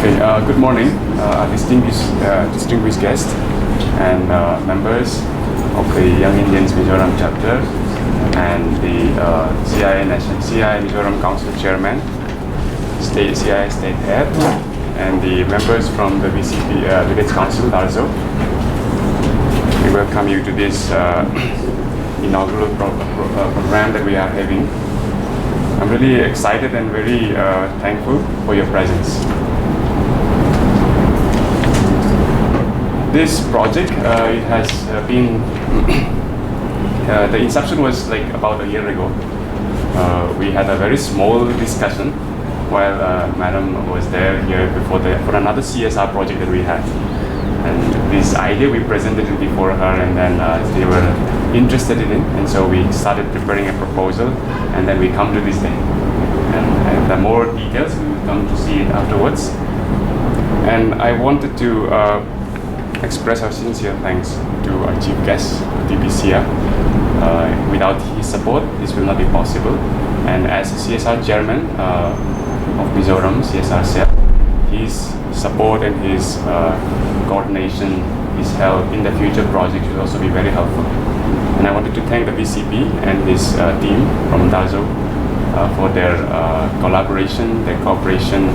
Okay, good morning, distinguished guests and members of the Young Indians Mizoram chapter and the CI Mizoram Council Chairman, CI State Head, and the members from the VCP Village Council, Darzo. We welcome you to this inaugural program that we are having. I'm really excited and very thankful for your presence. This project it has been, the inception was like about a year ago. We had a very small discussion while Madam was there here before for another CSR project that we had. And this idea we presented it before her, and then they were interested in it, and so we started preparing a proposal, and then we come to this day. And the more details we will come to see it afterwards. And I wanted to express our sincere thanks to our chief guest, Tbca'N. Without his support, this will not be possible. And as CSR chairman of Mizoram CSR cell, his support and his coordination, his help in the future projects will also be very helpful. And I wanted to thank the VCP and his team from Darzo for their collaboration, their cooperation,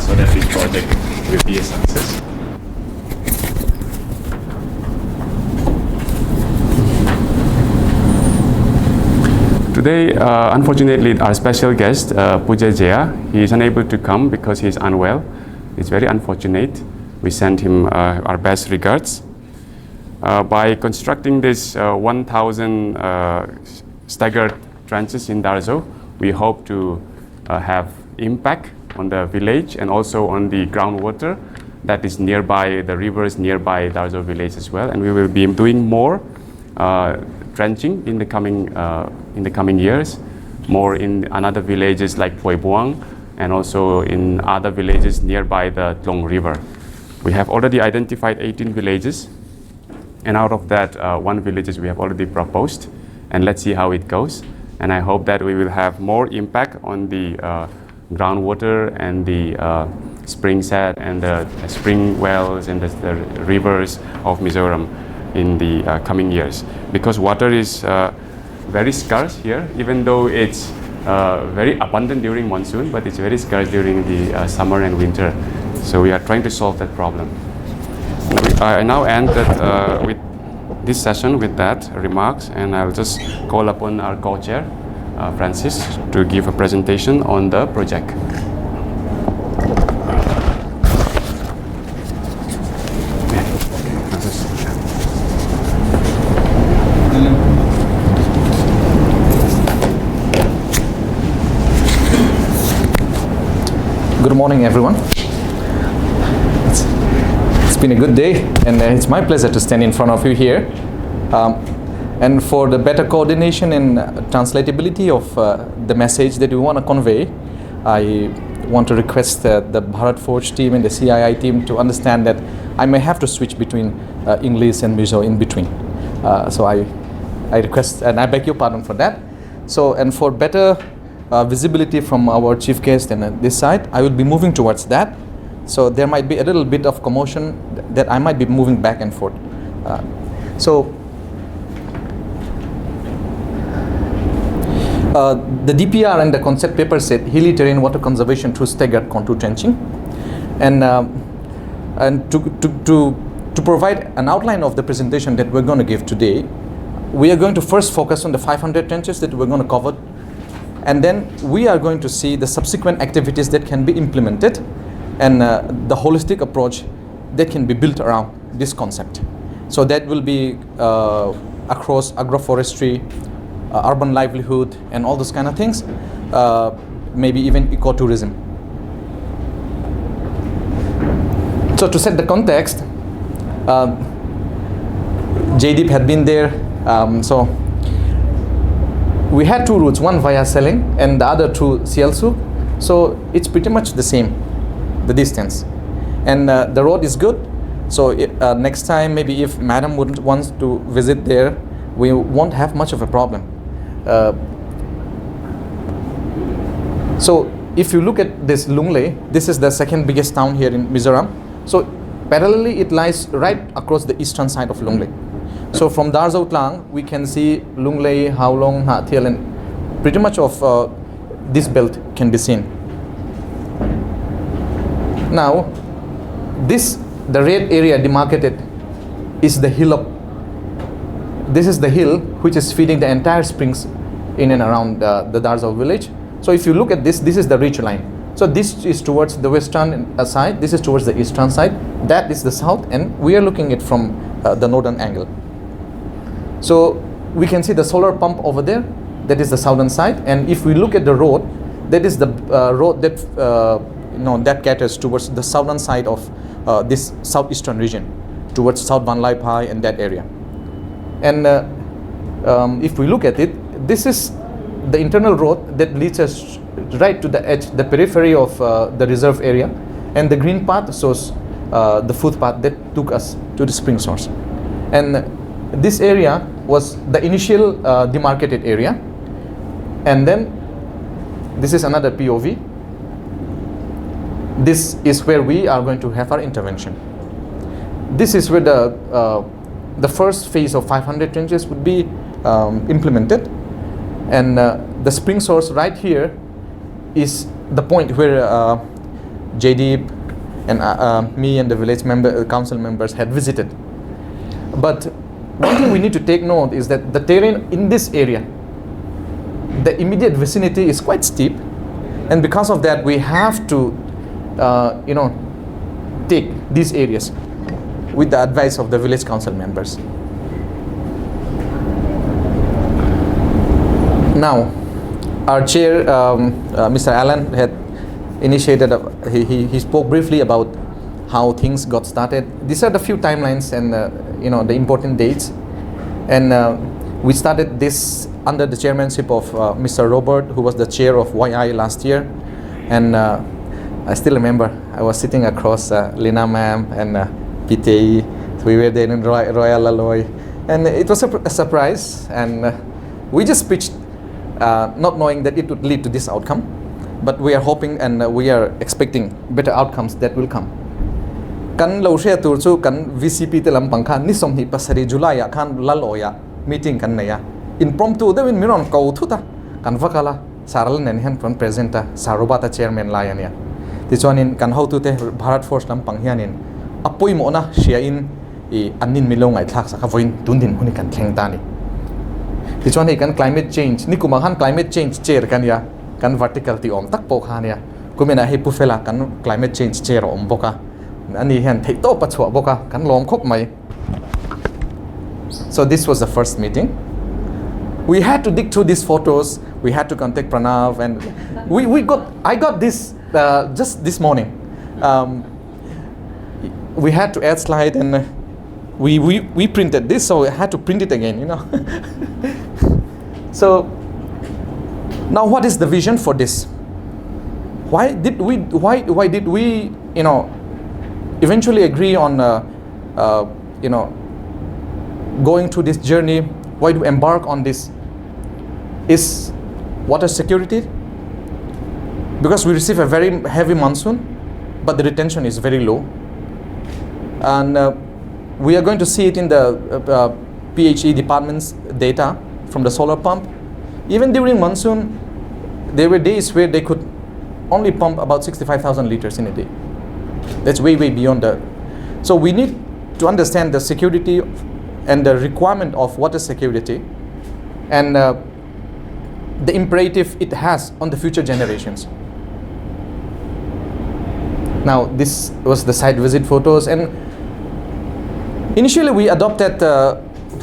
so that this project will be a success. Today, unfortunately, our special guest, Puja Jaya, he is unable to come because he is unwell. It's very unfortunate. We send him our best regards. By constructing this 1,000 staggered trenches in Darzo, we hope to have impact on the village and also on the groundwater that is nearby, the rivers nearby Darzo village as well. And we will be doing more trenching in the coming years, more in another villages like Poibuang and also in other villages nearby the Tlong River. We have already identified 18 villages, and out of that, one villages we have already proposed, and let's see how it goes. And I hope that we will have more impact on the groundwater and the spring set and the spring wells and the rivers of Mizoram in the coming years, because water is very scarce here, even though it's very abundant during monsoon, but it's very scarce during the summer and winter. So we are trying to solve that problem. I now end that, with this session with that remarks, and I'll just call upon our co-chair, Francis, to give a presentation on the project. Good morning, everyone. It's been a good day, and it's my pleasure to stand in front of you here. And for the better coordination and translatability of the message that we want to convey, I want to request the Bharat Forge team and the CII team to understand that I may have to switch between English and Mizo in between. So I request, and I beg your pardon for that. So, and for better visibility from our chief guest and this side, I will be moving towards that. So there might be a little bit of commotion that I might be moving back and forth. The DPR and the concept paper said hilly terrain water conservation through staggered contour trenching, and to provide an outline of the presentation that we're going to give today, we are going to first focus on the 500 trenches that we're going to cover. And then we are going to see the subsequent activities that can be implemented and the holistic approach that can be built around this concept. So that will be across agroforestry, urban livelihood, and all those kind of things, maybe even ecotourism. So to set the context, Jaideep had been there, so we had two routes, one via Seleng and the other through Sialsu. So it's pretty much the same, the distance. And the road is good. So next time, maybe if Madam wants to visit there, we won't have much of a problem. So if you look at this Lunglei, this is the second biggest town here in Mizoram. So parallelly, it lies right across the eastern side of Lunglei. So from Darzo Tlang, we can see Lunglei, Hawng, Hathiel, and pretty much of this belt can be seen. Now, the red area demarcated is the hill of, this is the hill which is feeding the entire springs in and around the Darzo village. So if you look at this, this is the ridge line. So this is towards the western side, this is towards the eastern side, that is the south, and we are looking at from the northern angle. So we can see the solar pump over there, that is the southern side, and if we look at the road, that is the road that that caters towards the southern side of this southeastern region, towards South Van Lai Pai and that area. And if we look at it, this is the internal road that leads us right to the edge, the periphery of the reserve area, and the green path shows the footpath that took us to the spring source. And this area was the initial demarcated area, and then this is another POV. This is where we are going to have our intervention. This is where the first phase of 500 trenches would be implemented, and the spring source right here is the point where JDeep and me and the village council members had visited. But one thing we need to take note is that the terrain in this area, the immediate vicinity is quite steep, and because of that we have to take these areas with the advice of the village council members. Now, our chair, Mr. Allen, had initiated, he spoke briefly about how things got started. These are the few timelines and the important dates. And we started this under the chairmanship of Mr. Robert, who was the chair of YI last year. And I still remember I was sitting across Lina ma'am and PTE. We were there in Royal Alloy. And it was a surprise. And we just pitched, not knowing that it would lead to this outcome. But we are hoping and we are expecting better outcomes that will come. Kan lo share tur chu kan VCP telam pangkha ni som hi pasari July ya kan laloya meeting kan na ya impromptu de win miron ko thuta kan vakala saral nen han kon presenter sarobata chairman la ya nia ti chonin kan how tu te Bharat Force lam pang hianin apoi mo na share in I anin milong ai thak sa ka voin tundin huni kan thleng ta ni ti chon hi kan climate change ni kumang han climate change chair kan ya kan vertical ti om tak po kha nia kumena hi pu fela kan climate change chair om boka ani hen thei to pa chwa boka kan lom khop mai. So this was the first meeting. We had to dig through these photos. We had to contact Pranav, and I got this just this morning. We had to add slide, and we printed this, so I had to print it again, So now what is the vision for this? Why did we eventually agree on going through this journey? Why do embark on this? Is water security, because we receive a very heavy monsoon, but the retention is very low, and we are going to see it in the PHE department's data from the solar pump. Even during monsoon, there were days where they could only pump about 65,000 liters in a day. That's way beyond that. So we need to understand the security and the requirement of water security, and the imperative it has on the future generations. Now this was the site visit photos, and initially we adopted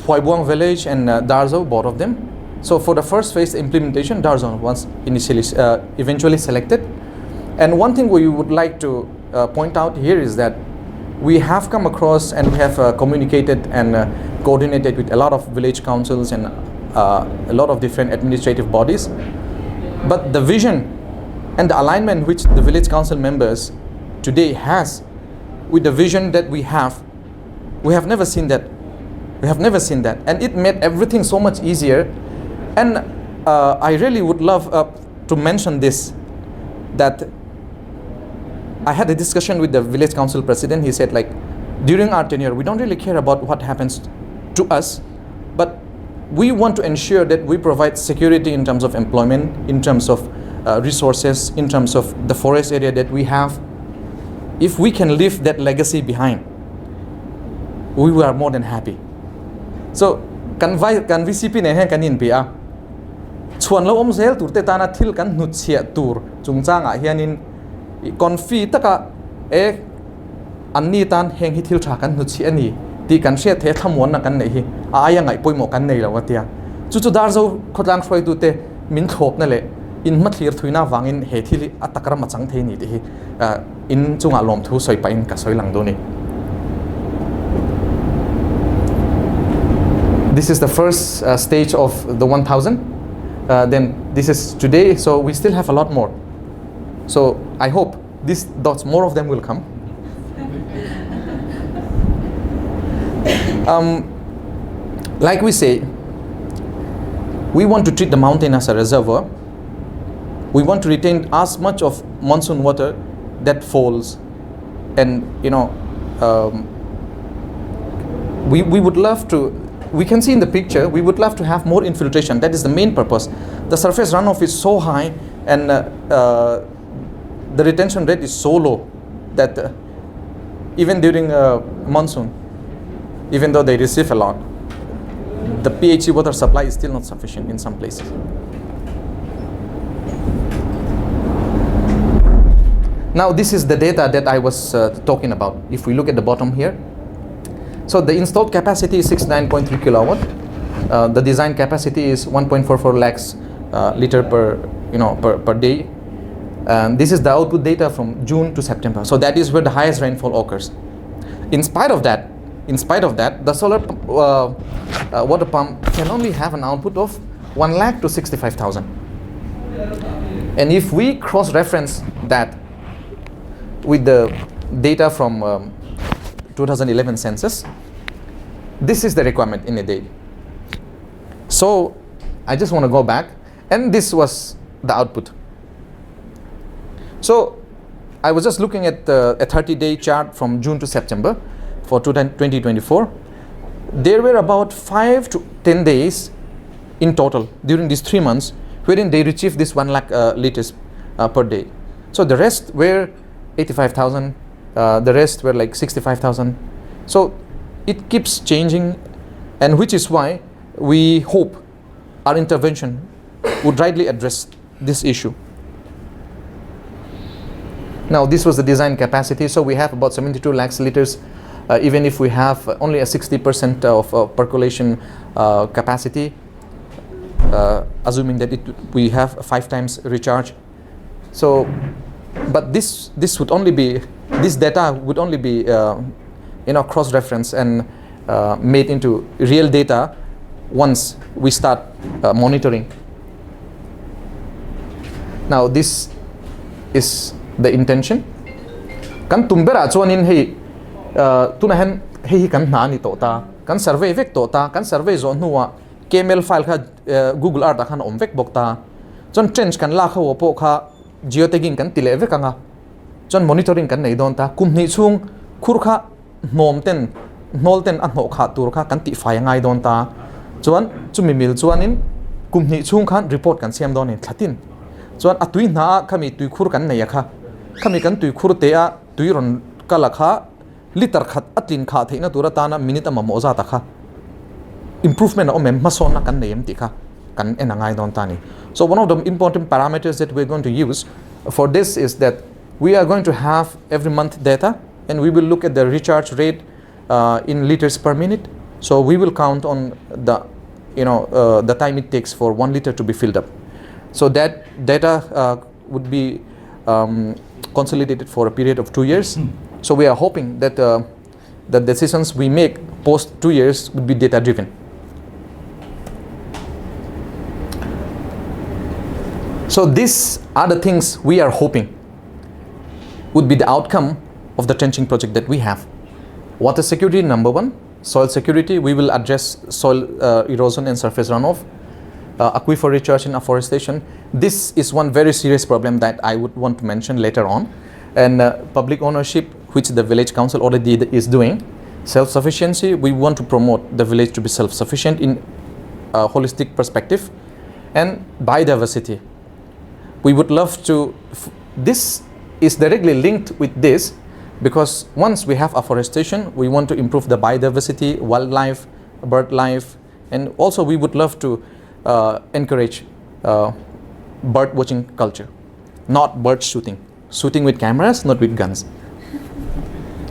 Phoi Buang village and Darzo, both of them. So for the first phase implementation, Darzo was eventually selected. And one thing we would like to point out here is that we have come across and we have communicated and coordinated with a lot of village councils and a lot of different administrative bodies. But the vision and the alignment which the village council members today has with the vision that we have never seen that. We have never seen that. And it made everything so much easier. And I really would love to mention this, that I had a discussion with the village council president. He said, like, during our tenure, we don't really care about what happens to us, but we want to ensure that we provide security in terms of employment, in terms of resources, in terms of the forest area that we have. If we can leave that legacy behind, we were more than happy. So kan VCP ne hen kanin pia chuan lo om zel tur te tana thil kan nut chia tur chungchanga hianin konfi taka e anni tan heng hi thil tha kan nut chia ni ti kan hria the thamon na kan nei hi aya ngai poimo kan nei lawatia chu Darzo khotlang hroi tu te min thop na le in ma thlir thuina wangin he thili atakra machang thei ni hi in chunga lom thu soi pa in ka soi lang do ni. This is the first stage of the 1000. Then this is today, so we still have a lot more. So I hope these dots, more of them will come. Like we say, we want to treat the mountain as a reservoir. We want to retain as much of monsoon water that falls, and we would love to. We can see in the picture, we would love to have more infiltration. That is the main purpose. The surface runoff is so high, and the retention rate is so low that even during monsoon, even though they receive a lot, the PHC water supply is still not sufficient in some places. Now this is the data that I was talking about. If we look at the bottom here, so the installed capacity is 69.3 kilowatt. The design capacity is 1.44 lakhs liter per day. And this is the output data from June to September. So that is where the highest rainfall occurs. In spite of that, the solar water pump can only have an output of 1 lakh to 65,000. And if we cross-reference that with the data from 2011 census, this is the requirement in a day. So I just want to go back, and this was the output. So I was just looking at a 30-day chart from June to September for 2024. There were about 5 to 10 days in total during these 3 months wherein they achieved this 1 lakh liters per day. So the rest were 85,000. The rest were like 65,000. So it keeps changing, and which is why we hope our intervention would rightly address this issue. Now this was the design capacity. So we have about 72 lakhs liters, even if we have only a 60% of percolation capacity, assuming that we have 5 times recharge. So, but this would only be, this data would only be cross-referenced and made into real data once we start monitoring. Now this is the intention. Kan tumbera chuanin hei tunahan hei kan na ni tota kan survey vek tota kan survey zone nuwa KML file kha Google Earth khan om vek bokta chon trench kan la kha opo kha geotagging kan tile vek anga chon monitoring kan nei don ta kumni chung khur kha nomten nolten an ho kha tur kha kan ti fai ngai don ta chuan chumi mil chuanin kumni chung khan report kan siam don in thlatin chuan atui na khami tui khur kan nei kha khami kan tui khur te a tui ron kala kha liter khat atlin kha theina tura ta na minute ma moza ta kha improvement o mem mason na kan nei em ti kha kan enangai don ta ni. So one of the important parameters that we're going to use for this is that we are going to have every month data, and we will look at the recharge rate in liters per minute. So we will count on the the time it takes for 1 liter to be filled up. So that data would be consolidated for a period of 2 years. So we are hoping that the decisions we make post 2 years would be data driven. So these are the things we are hoping would be the outcome of the trenching project that we have. Water security, number 1. Soil security, we will address soil erosion and surface runoff. aquifer recharge and afforestation. This is one very serious problem that I would want to mention later on. And public ownership, which the village council already is doing. Self-sufficiency, we want to promote the village to be self-sufficient in a holistic perspective. And biodiversity, we would love to, this is directly linked with this, because once we have afforestation, we want to improve the biodiversity, wildlife, bird life, and also we would love to encourage bird watching culture, not bird shooting with cameras, not with guns,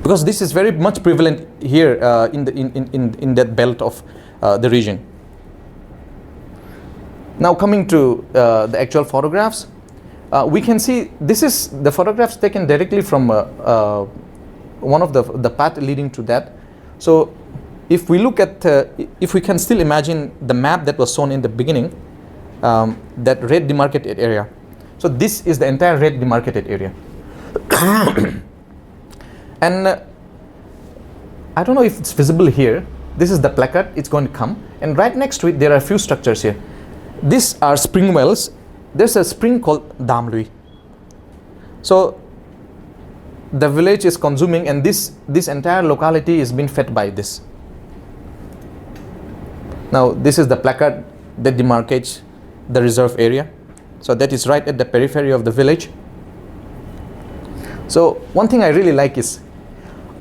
because this is very much prevalent here in that belt of the region. Now coming to the actual photographs, we can see this is the photographs taken directly from one of the path leading to that. So if we look at, if we can still imagine the map that was shown in the beginning, that red demarcated area. So this is the entire red demarcated area. And I don't know if it's visible here. This is the placard, it's going to come. And right next to it, there are a few structures here. These are spring wells. There's a spring called Damlui. So the village is consuming, and this entire locality is being fed by this. Now this is the placard that demarcates the reserve area. So that is right at the periphery of the village. So one thing I really like is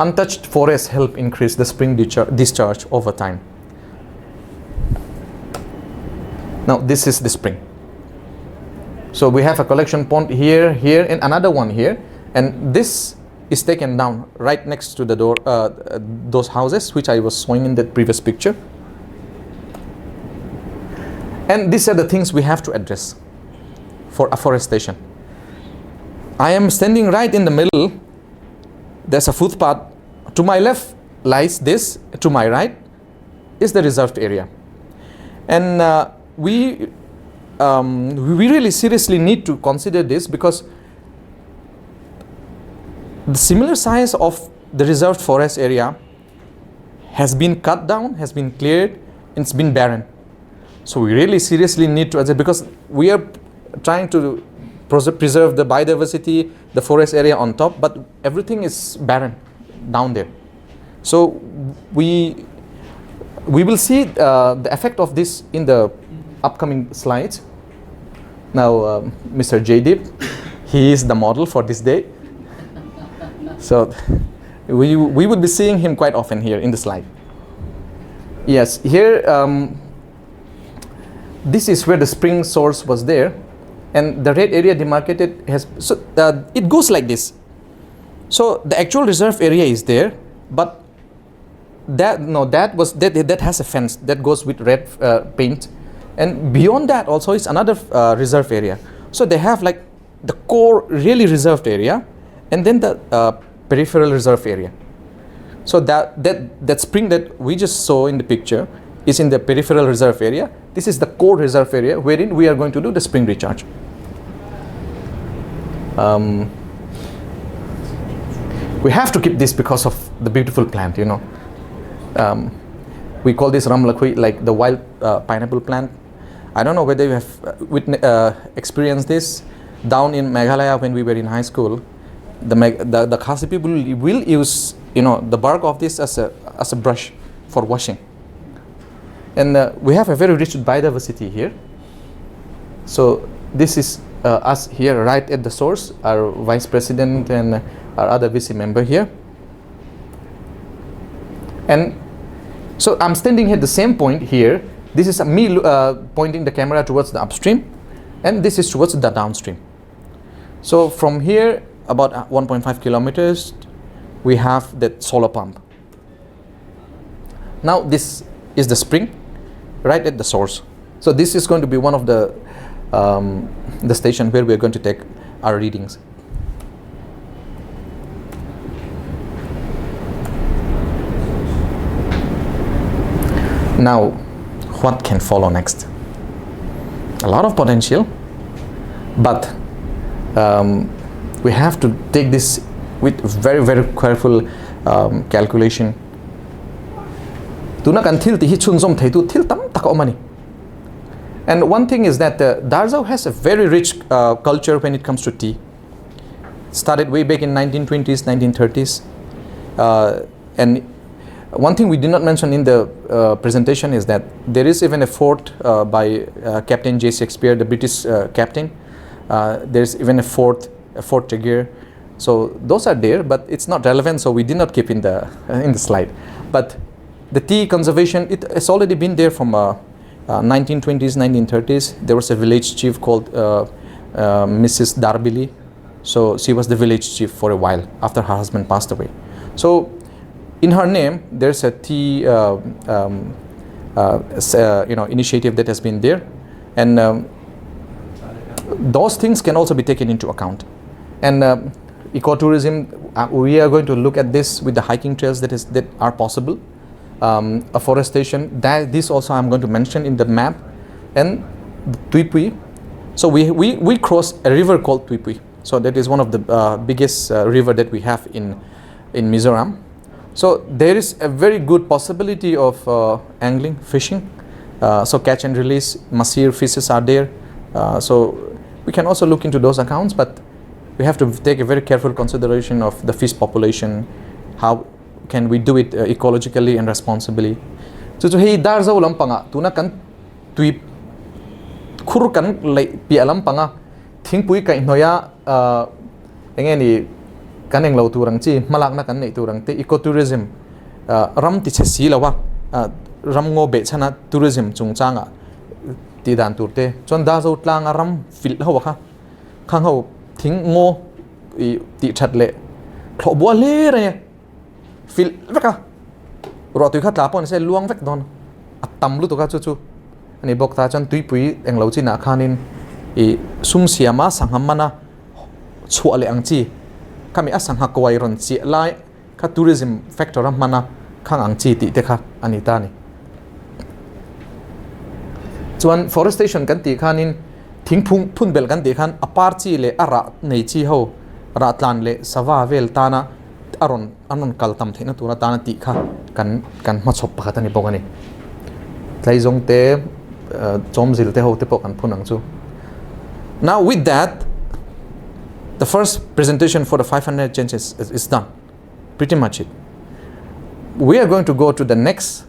untouched forests help increase the spring discharge over time. Now this is the spring. So we have a collection pond here, here, and another one here, and this is taken down right next to the door, those houses which I was showing in that previous picture. And these are the things we have to address for afforestation. I am standing right in the middle. There's a footpath. To my left lies this, to my right is the reserved area. And we really seriously need to consider this, because the similar size of the reserved forest area has been cut down, has been cleared, and it's been barren. So we really seriously need to address, because we are trying to preserve the biodiversity, the forest area on top, but everything is barren down there. So we will see the effect of this in the upcoming slides. Now Mr. Jaydeep, he is the model for this day. So we would be seeing him quite often here in the slide. Yes, here this is where the spring source was there, and the red area demarcated has, so it goes like this. So the actual reserve area is there, but that has a fence that goes with red paint, and beyond that also is another reserve area. So they have like the core really reserved area, and then the peripheral reserve area. So that spring that we just saw in the picture is in the peripheral reserve area. This is the core reserve area wherein we are going to do the spring recharge. We have to keep this because of the beautiful plant, you know. We call this ramlakhui, like the wild pineapple plant. I don't know whether you have experienced this. Down in Meghalaya when we were in high school, the Khasi people will use, you know, the bark of this as a brush for washing. And we have a very rich biodiversity here. So this is us here right at the source, our vice president and our other VC member here. And so I'm standing at the same point here. This is me pointing the camera towards the upstream, and this is towards the downstream. So from here, about 1.5 kilometers, we have that solar pump. Now this is the spring right at the source. So this is going to be one of the station where we are going to take our readings. Now, what can follow next? A lot of potential, but we have to take this with very, very careful calculation. And one thing is that Darzo has a very rich culture when it comes to tea. Started way back in 1920s, 1930s. And one thing we did not mention in the presentation is that there is even a fort by Captain J. Shakespeare, the British captain. There's even a Fort Tregear. So those are there, but it's not relevant, so we did not keep in the slide. But the tea conservation, it has already been there from 1920s, 1930s. There was a village chief called Mrs. Darbili. So she was the village chief for a while after her husband passed away. So in her name, there's a tea initiative that has been there, and those things can also be taken into account. And ecotourism, we are going to look at this with the hiking trails that are possible. Afforestation, this also I'm going to mention in the map. And Tuipui, so we cross a river called Tuipui. So that is one of the biggest river that we have in Mizoram. So there is a very good possibility of angling, fishing. So catch and release, masir fishes are there. So we can also look into those accounts, but we have to take a very careful consideration of the fish population. How can we do it ecologically and responsibly? So hey Darzo lampanga tuna kan tuip khur kan lei pi lampanga thingpui kai noya engeni kaneng lau turang chi malak na kan nei turang te ecotourism ram ti chesi lawa ram ngo be chana tourism chungchanga ti dan turte chon Darzo tlang ram fil hawa kha khang ho thing ngo ti thatle thlo bua le re fil veka ro tu kha tla pon se luang vek don atam lu to ka chu chu ani bok ta chon tuipui englo chi na khanin I sum siama sanghamana chuale angchi kami asang hakwai ron chi lai kha tourism factor mana khang angchi ti te kha anita ni chuan forestation kan ti khanin thingphung phun bel kan ti khan apar chi le ara nei chi ho ra tlan le sawa vel tana aron kaltam theina tura tana ti kha kan ma chop pakhat ani bokani tlaizong te chomzil te ho te pok kan phunang chu. Now with that, the first presentation for the 500 changes is done, pretty much it. We are going to go to the next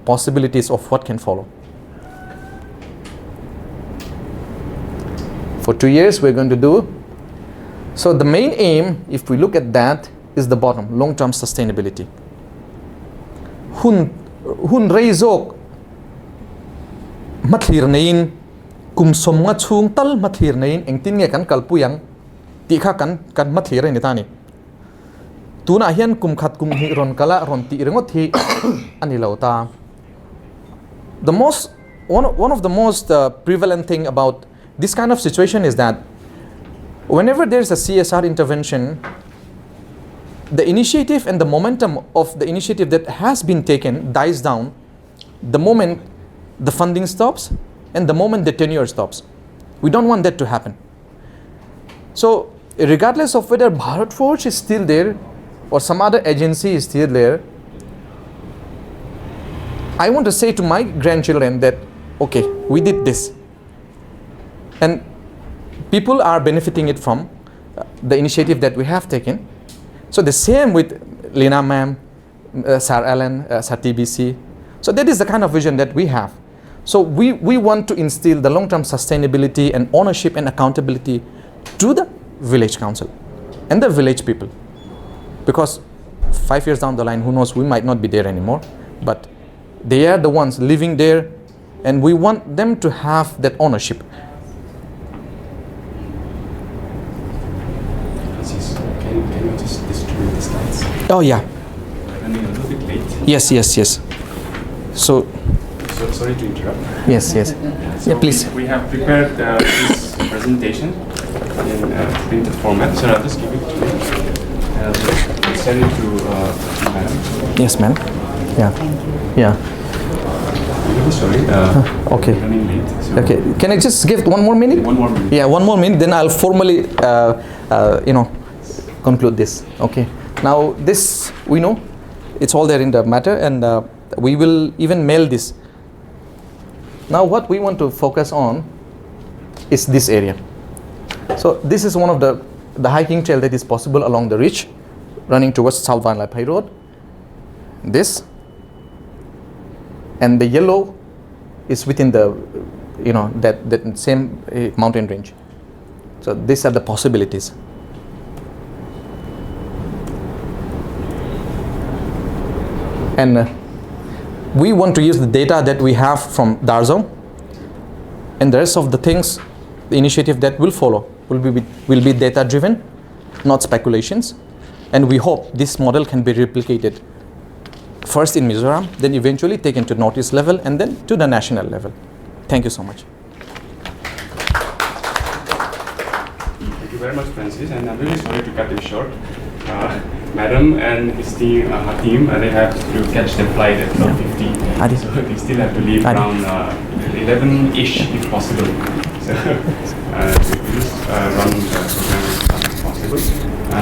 possibilities of what can follow. For 2 years we're going to do. So the main aim, if we look at that, is the bottom, long-term sustainability. Hun reizok mathir nein kum somnga chung tal mathir nein engtin nge kan kalpuyang ti kha kan mathir ni tani tuna hian kum khat kum hi ron kala ron ti rengot hi ani lauta. One of the most prevalent thing about this kind of situation is that whenever there is a CSR intervention, the initiative and the momentum of the initiative that has been taken dies down the moment the funding stops and the moment the tenure stops. We don't want that to happen. So regardless of whether Bharat Forge is still there or some other agency is still there, I want to say to my grandchildren that, okay, we did this. And people are benefiting it from the initiative that we have taken. So the same with Lina ma'am, Sir Alan, Sir TBC. So that is the kind of vision that we have. So we want to instill the long-term sustainability and ownership and accountability to the village council and the village people. Because 5 years down the line, who knows, we might not be there anymore. But they are the ones living there, and we want them to have that ownership. Can you just distribute the slides? Oh yeah. Running a little bit late. Yes. So sorry to interrupt. yes. So Yeah, please. We have prepared this presentation in printed format. So I'll just give it to you. I'll send it to Madam. Yes, ma'am. Yeah. Yeah. I'm really sorry. Okay. Running late. So Okay. Can I just give 1 more minute? 1 more minute. Yeah, 1 more minute. Then I'll formally, conclude this. Okay. Now this we know, it's all there in the matter, and we will even mail this. Now what we want to focus on is this area. So this is one of the hiking trail that is possible along the ridge running towards South Wildlife High Road. This and the yellow is within the that same mountain range. So these are the possibilities. And we want to use the data that we have from Darzo, and the rest of the things, the initiative that will follow will be data driven, not speculations. And we hope this model can be replicated first in Mizoram, then eventually taken to Northeast level, and then to the national level. Thank you so much. Thank you very much, Francis, and I'm really sorry to cut you short. Madam and his team, they have to catch the flight at 12:50, so they still have to leave around 11-ish if possible. So we just run the program as fast as possible.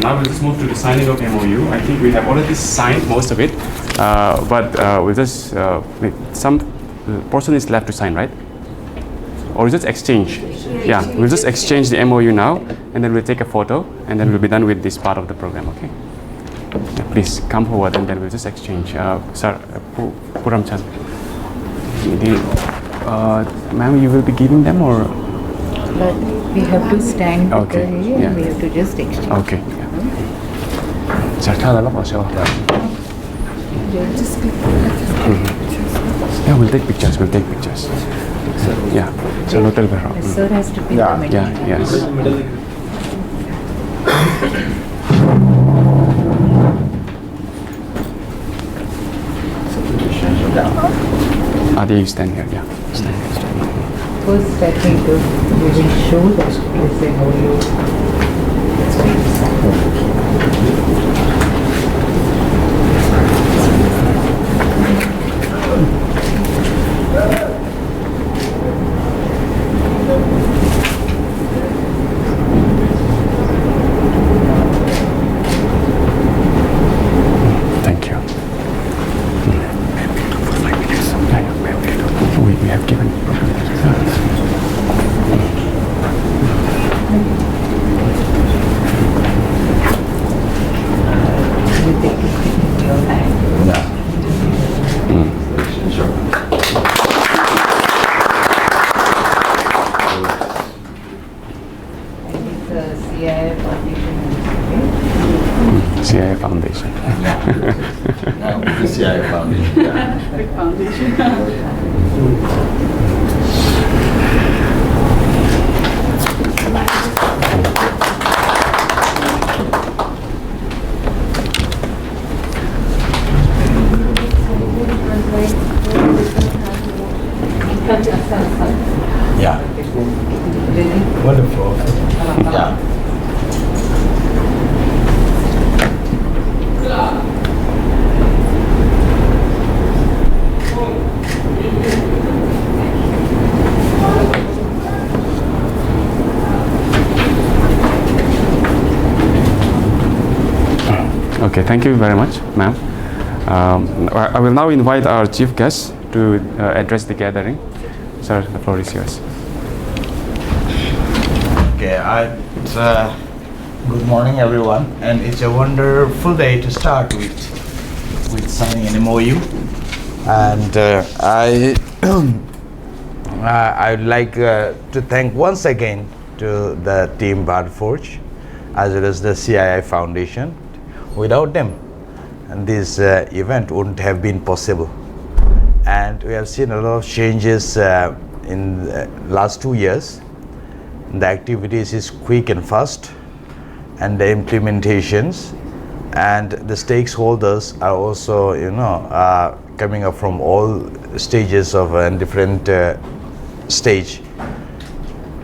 Now we'll just move to the signing of MOU. I think we have already signed most of it, but we'll just some portion is left to sign, right? Or just exchange? Yeah, we'll just exchange the MOU now, and then we'll take a photo, and then we'll be done with this part of the program, okay? Yeah, please come forward, and then we'll just exchange. Sir, Puramchan. Ma'am, you will be giving them, or? But we have to stand Okay, here, yeah. and we have to just exchange. Okay. Yeah, we'll take pictures. Yeah. So hotel The sir has to be Yeah, the middle. yes. There you stand here, yeah. Stand here. First, I think we will show that this MOU. Thank you. We have given. You take it in your hand. And it's a CII foundation. CIA Foundation. CI Foundation. Yeah. Big foundation. Yeah. Really? Wonderful. Yeah. Okay, thank you very much, ma'am. I will now invite our chief guest to address the gathering. Sir, the floor is yours. Okay, good morning everyone, and it's a wonderful day to start with signing an MOU. And I'd like to thank once again to the team BHARAT as well as the CII Foundation. Without them, and this event wouldn't have been possible. And we have seen a lot of changes in the last 2 years. The activities is quick and fast, and the implementations and the stakeholders are also, coming up from all stages of a different stage.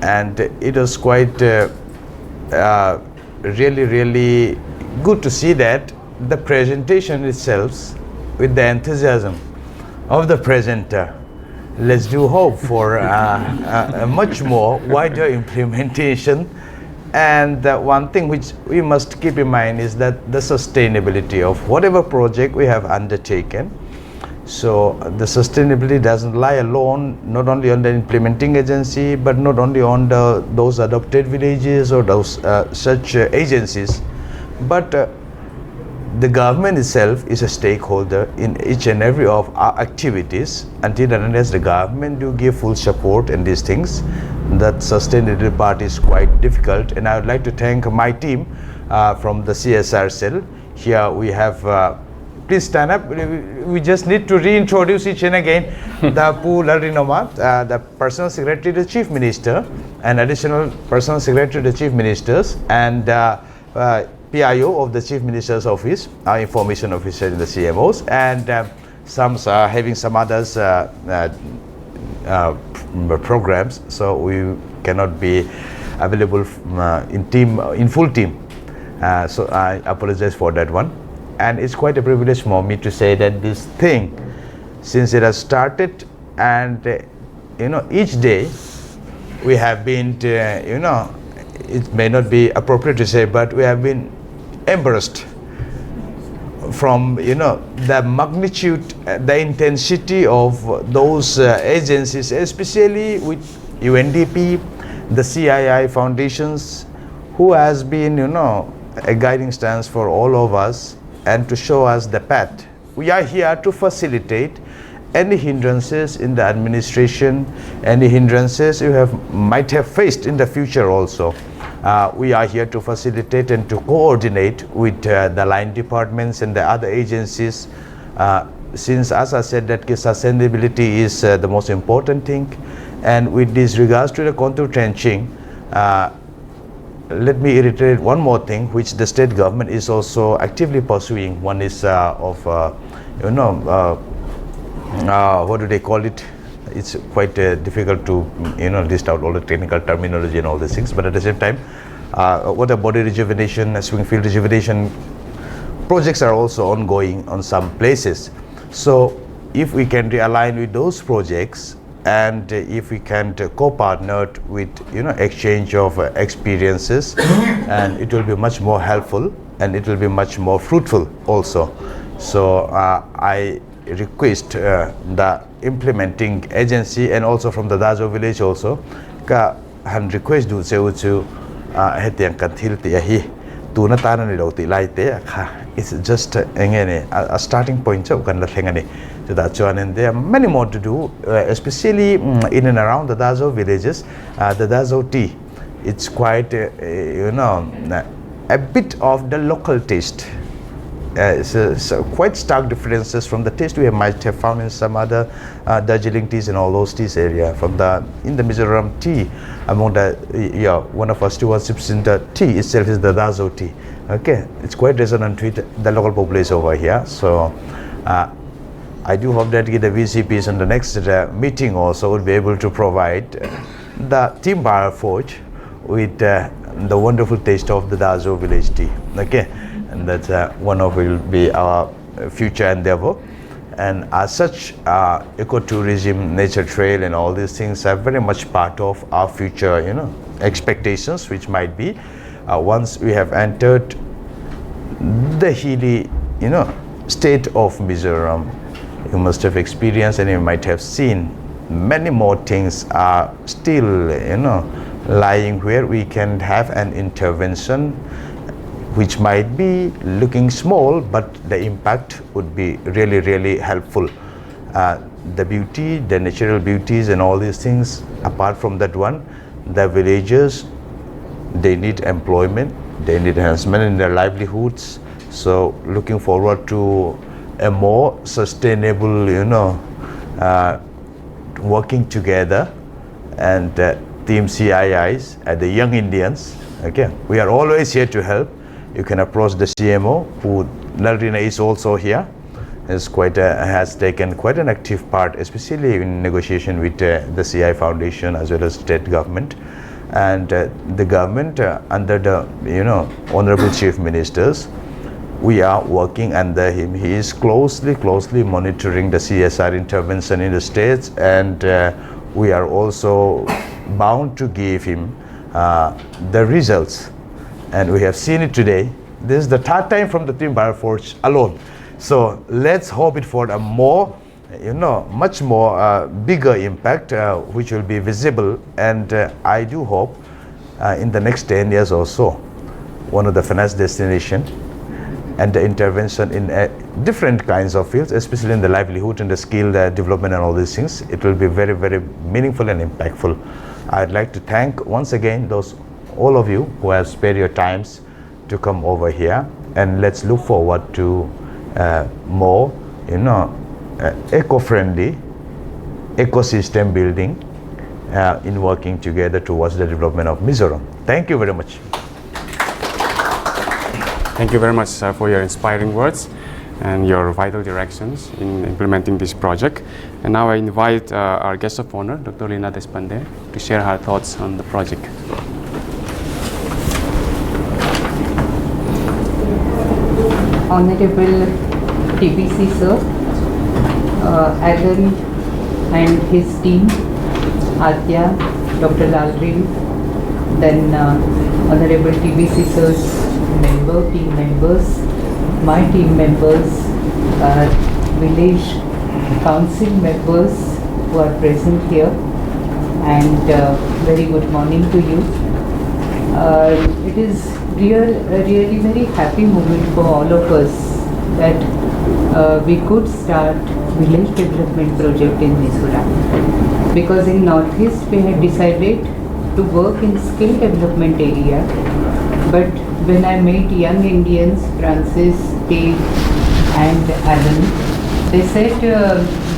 And it was quite really good to see that the presentation itself, with the enthusiasm of the presenter, let's do hope for a much more wider implementation. And one thing which we must keep in mind is that the sustainability of whatever project we have undertaken So the sustainability doesn't lie alone, not only on the implementing agency, but not only on those adopted villages or those such agencies, but the government itself is a stakeholder in each and every of our activities. Until and unless the government do give full support in these things, that sustainability part is quite difficult. And I would like to thank my team from the CSR cell. Here we have please stand up. We just need to reintroduce each and again the Pu Lalrinoma, the Personal Secretary to the Chief Minister, and additional Personal Secretary to the Chief Ministers, and PIO of the Chief Minister's Office, our Information Officer in the CMOs, and some having some others programs. So we cannot be available in full team. So I apologize for that one. And it's quite a privilege for me to say that this thing, since it has started, and each day we have been, it may not be appropriate to say, but we have been embarrassed from the magnitude, the intensity of those agencies, especially with UNDP, the CII foundations, who has been a guiding stance for all of us and to show us the path. We are here to facilitate any hindrances in the administration, any hindrances you might have faced in the future also. We are here to facilitate and to coordinate with the line departments and the other agencies, since, as I said, that sustainability is the most important thing. And with this regards to the contour trenching, let me reiterate one more thing, which the state government is also actively pursuing. One is what do they call it? It's quite difficult to list out all the technical terminology and all these things. But at the same time, water body rejuvenation, swing field rejuvenation projects are also ongoing on some places. So if we can realign with those projects, and if we can co-partner with exchange of experiences, and it will be much more helpful and it will be much more fruitful also. So I request the implementing agency and also from the Darzo village also han request do se uchu hetiang kan thil ti hi tu na ta na ni lo ti lai te kha. It's just a starting point so kan la thengani. So that's one, and there are many more to do, especially in and around the Darzo villages. The Darzo tea, it's quite a bit of the local taste. So quite stark differences from the taste we might have found in some other Darjeeling teas and all those teas area. In the Mizoram tea, among the one of our stewardships in the tea itself is the Darzo tea. Okay, it's quite resonant with the local population over here. So I do hope that the VCPs in the next meeting also will be able to provide the team BHARAT with the wonderful taste of the Darzo village tea. Okay, and that's one of will be our future endeavor. And as such, ecotourism, nature trail, and all these things are very much part of our future, expectations, which might be once we have entered the hilly, state of Mizoram. You must have experienced and you might have seen many more things are still lying where we can have an intervention which might be looking small, but the impact would be really, really helpful. The beauty, the natural beauties and all these things, apart from that one, the villagers, they need employment, they need enhancement in their livelihoods. So looking forward to a more sustainable, working together, and Team CIIs and the young Indians. Okay, we are always here to help. You can approach the CMO, who Lalrinai is also here. Has taken quite an active part, especially in negotiation with the CI Foundation as well as state government, and the government under the Honorable Chief Ministers. We are working under him. He is closely monitoring the CSR intervention in the states, and we are also bound to give him the results. And we have seen it today. This is the third time from the Team BHARAT alone. So let's hope it for a more much more bigger impact which will be visible, and I do hope in the next 10 years or so, one of the finance destination and the intervention in different kinds of fields, especially in the livelihood and the skill development and all these things, it will be very, very meaningful and impactful. I'd like to thank once again all of you who have spared your times to come over here, and let's look forward to more, eco-friendly ecosystem building in working together towards the development of Mizoram. Thank you very much. Thank you very much, sir, for your inspiring words and your vital directions in implementing this project. And now I invite our guest of honor, Dr. Leena Deshpande, to share her thoughts on the project. Honorable TBC sir, Alan and his team, Adya, Dr. Lalrin, then Honorable TBC sir's team members, my team members, village council members who are present here, and very good morning to you. It is really very happy moment for all of us that we could start village development project in Mizoram, because in Northeast we had decided to work in skill development area, but when I met young Indians, Francis, Dave and Alan, they said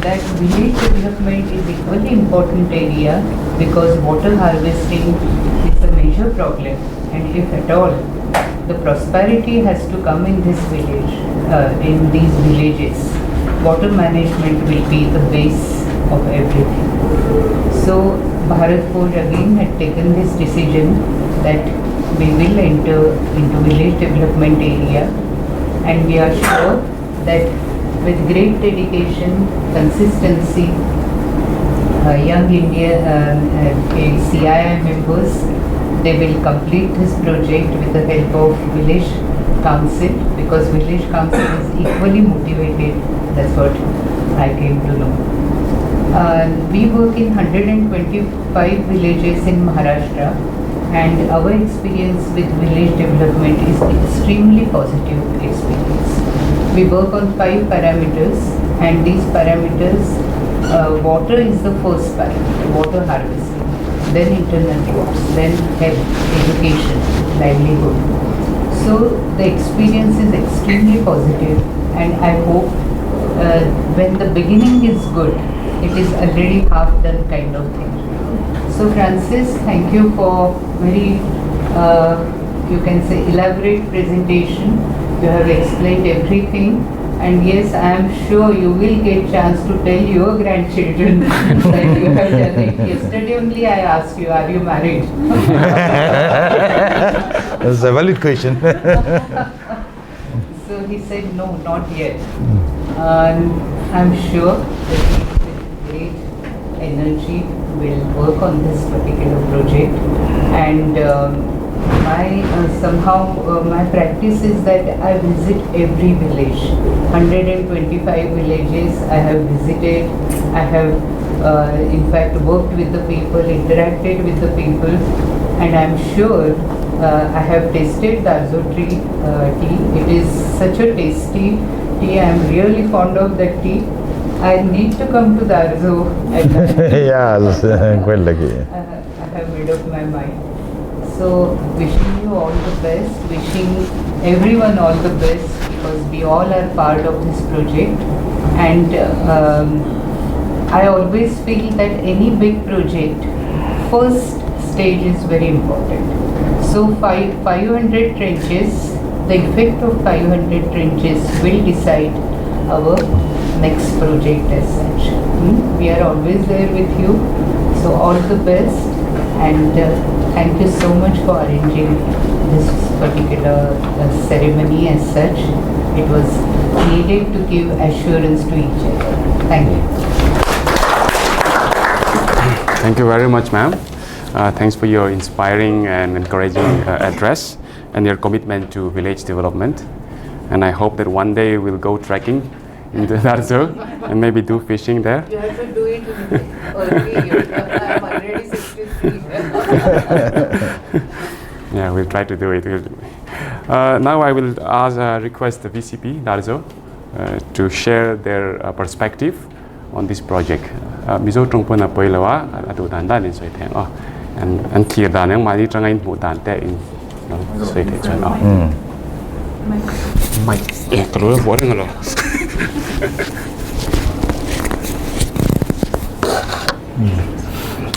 that village development is equally important area because water harvesting is a major problem, and if at all the prosperity has to come in this village, in these villages, water management will be the base of everything. So Bharat Forge again had taken this decision that we will enter into village development area, and we are sure that with great dedication, consistency, young CII members, they will complete this project with the help of village council, because village council is equally motivated. That's what I came to know. We work in 125 villages in Maharashtra, and our experience with village development is extremely positive experience. We work on 5 parameters, and these parameters, water is the first parameter, water harvesting, then internal works, then health, education, livelihood. So the experience is extremely positive, and I hope when the beginning is good, it is already half done kind of thing. So Francis, thank you for very, you can say, elaborate presentation. You have explained everything, and yes, I am sure you will get chance to tell your grandchildren that you have done it. Yesterday only I asked you, are you married? That's a valid question. So he said, no, not yet. I'm sure that with great energy will work on this particular project, and my practice is that I visit every village. 125 villages I have visited. I have in fact worked with the people, interacted with the people, and I am sure I have tasted Darzo tea. It is such a tasty tea. I am really fond of that tea. I need to come to Darzo. Yeah, quite lucky. I have made up my mind. So wishing you all the best, wishing everyone all the best, because we all are part of this project. And I always feel that any big project, first stage is very important. So 500 trenches, the effect of 500 trenches will decide our next project as such. We are always there with you. So all the best, and thank you so much for arranging this particular ceremony as such. It was needed to give assurance to each other. Thank you. Thank you very much, ma'am. Thanks for your inspiring and encouraging address and your commitment to village development. And I hope that one day we'll go trekking in the Darzo and maybe do fishing there. You have to do it early. I'm already 63. Yeah, we'll try to do it. Now I will request the VCP, Darzo, to share their perspective on this project. Mizo Trungpon na poilawa atu dandan in soiteng. Oh, and clear dan yang mali trangain mu dan te in soiteng chan. Oh. Mai, kalau buat dengan lo.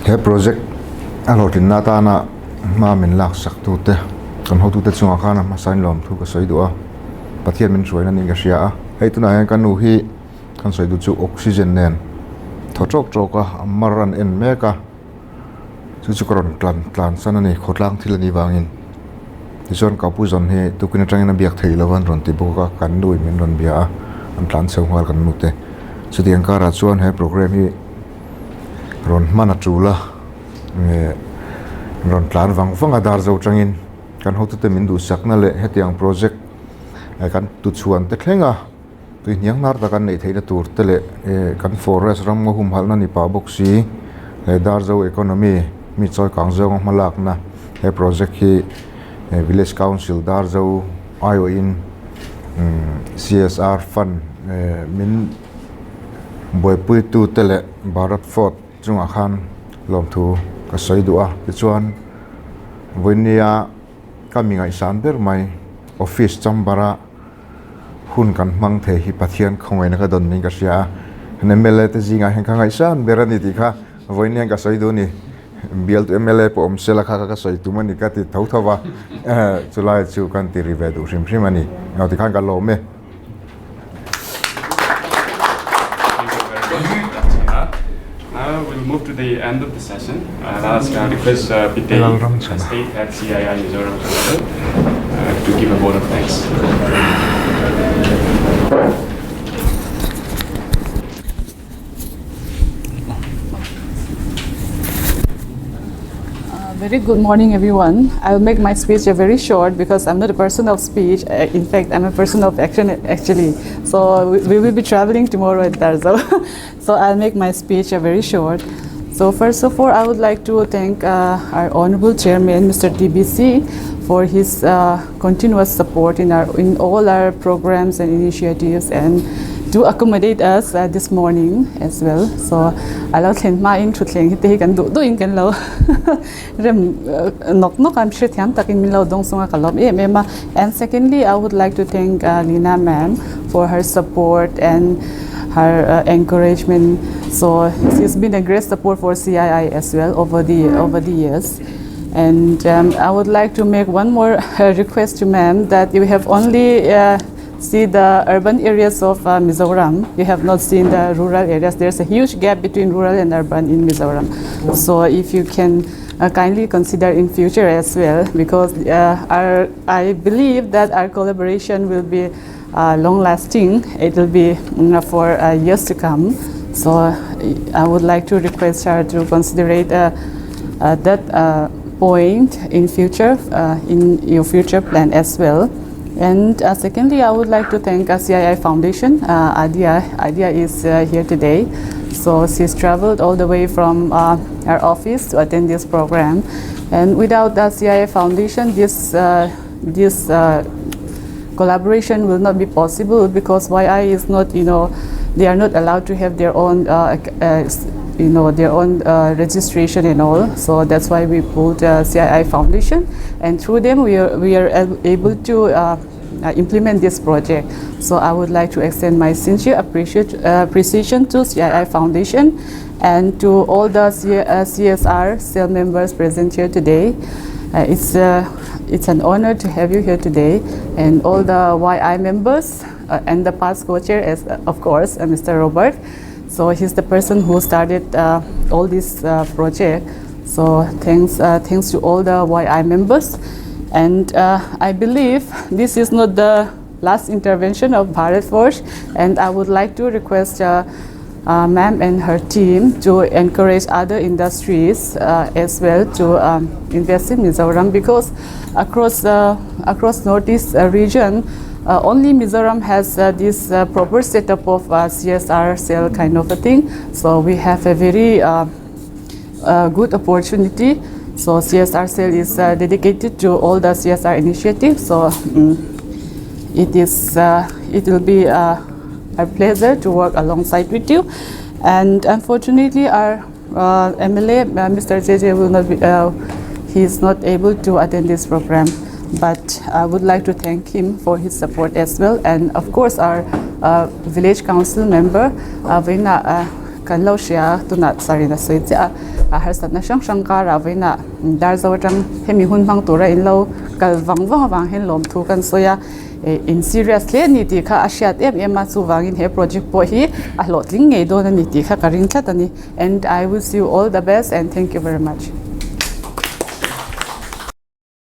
He project alotin nata na ma min lak sak tu te kan ho tu te chunga khana ma sain lom thu ka soi du a pathian min suai na ning ka sia a hei tu na han kan nu hi kan soi du chu oxygen nen thochok choka amaran en meka chu chu kron tlan san ani khotlang thil ani wangin tison ka pu zon he tu kin atang na biak thei lawan ron ti boka kan dui min ron bia an tlan seu hwal kan mu te chu tiang ka ra chuan he program hi ron mana chula ron tlan wang Darzo tangin kan ho tu te min du sakna le hetiang project kan tu chuan te thlenga tu niang nar ta kan nei theina tur te le kan forest ram ngo Humhalh na ni pa boxi Darzo economy mi choi kangzo ngo malak na he project hi village council Darzo ayo in CSR fund min boy pui tu te le Bharat Fort chung akhan lom thu ka soi du a ti chuan voinia kami ngai san ber mai office chambara hun kan mang the hi pathian khongoi na ka don ning ka sia MLA te jinga hen khangai san berani ti kha voinia ka soi du ni bial tu MLA po om sela kha ka soi tu mani ka ti thau thawa chulai chu kan ti rive du sim sim ani ngau ti khan ka lo me. Now we'll move to the end of the session. I'll ask request Pite, State Head CII Mizoram to give a vote of thanks. Very good morning, everyone. I'll make my speech very short because I'm not a person of speech. In fact, I'm a person of action, actually. So we will be traveling tomorrow at Darzo. So I'll make my speech very short. So first of all, I would like to thank our Honorable Chairman, Mr. TBC, for his continuous support in all our programs and initiatives and to accommodate us this morning as well. So I'll thank Hman to thank he can do in can lo rem nok I'm sure thiam takin min lo dong songa kalom mema. And secondly, I would like to thank Lina ma'am for her support and her encouragement. So she's been a great support for CII as well over the years. And I would like to make one more request to ma'am that you have only see the urban areas of Mizoram. You have not seen the rural areas. There's a huge gap between rural and urban in Mizoram. So if you can kindly consider in future as well, because I believe that our collaboration will be long-lasting. It will be for years to come. So I would like to request her to consider that point in future, in your future plan as well. And secondly, I would like to thank CII Foundation. Adia is here today. So she's traveled all the way from our office to attend this program. And without the CII Foundation, this collaboration will not be possible because YI is not, they are not allowed to have their own, their own registration and all. So that's why we put CII Foundation, and through them we are able to implement this project. So I would like to extend my sincere appreciation to CII Foundation and to all the CSR cell members present here today. It's an honor to have you here today, and all the YI members and the past co-chair, as of course Mr. Robert. So he's the person who started all this project. So thanks to all the YI members. And I believe this is not the last intervention of Bharat Force, and I would like to request ma'am and her team to encourage other industries as well to invest in Mizoram, because across Northeast region only Mizoram has this proper setup of CSR cell kind of a thing. So we have a very good opportunity. So CSR cell is dedicated to all the CSR initiatives. So it will be a pleasure to work alongside with you. And unfortunately, our MLA, Mr. JJ, will not be. He is not able to attend this program. But I would like to thank him for his support as well, and of course our village council member, Vina Kanlo Shia Tunat Sarina Suitia, Harsana Shang Shankara Vina Darzo Jang Hemi Humhalh Tura in Low Kalvang Wang Hen Lom Tukan Soya in seriously Nitika Ashiat Ematsu Wang in her project Pohi, a lot Ling Don Nitika Karin Chatani, and I wish you all the best and thank you very much.